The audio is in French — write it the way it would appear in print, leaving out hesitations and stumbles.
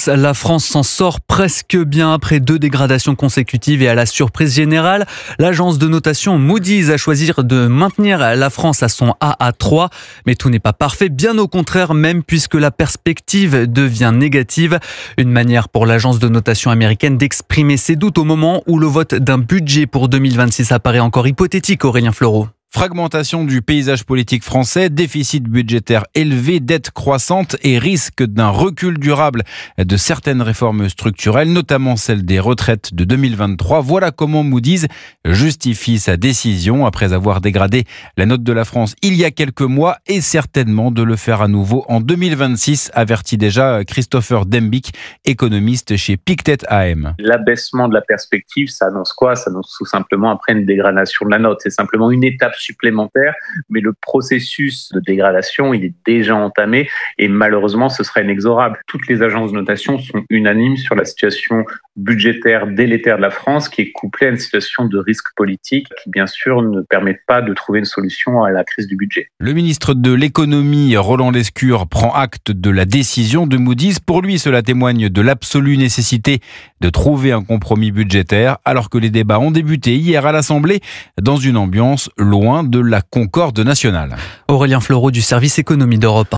l'index, la France s'en sort presque bien après 2 dégradations consécutives et à la surprise générale, l'agence de notation Moody's a choisi de maintenir la France à son AA3. Mais tout n'est pas parfait, bien au contraire même, puisque la perspective devient négative. Une manière pour l'agence de notation américaine d'exprimer ses doutes au moment où le vote d'un budget pour 2026 apparaît encore hypothétique, Aurélien Fleureau. Fragmentation du paysage politique français, déficit budgétaire élevé, dette croissante et risque d'un recul durable de certaines réformes structurelles, notamment celle des retraites de 2023. Voilà comment Moody's justifie sa décision après avoir dégradé la note de la France il y a quelques mois et certainement de le faire à nouveau en 2026, avertit déjà Christopher Dembick, économiste chez Pictet AM. L'abaissement de la perspective, ça annonce quoi? Ça annonce tout simplement après une dégradation de la note. C'est simplement une étape supplémentaire, mais le processus de dégradation, il est déjà entamé et malheureusement, ce sera inexorable. Toutes les agences de notation sont unanimes sur la situation budgétaire délétère de la France qui est couplée à une situation de risque politique qui, bien sûr, ne permet pas de trouver une solution à la crise du budget. Le ministre de l'économie, Roland Lescure, prend acte de la décision de Moody's. Pour lui, cela témoigne de l'absolue nécessité de trouver un compromis budgétaire alors que les débats ont débuté hier à l'Assemblée dans une ambiance loin de la concorde nationale. Aurélien Fleureau du service économie d'Europe 1.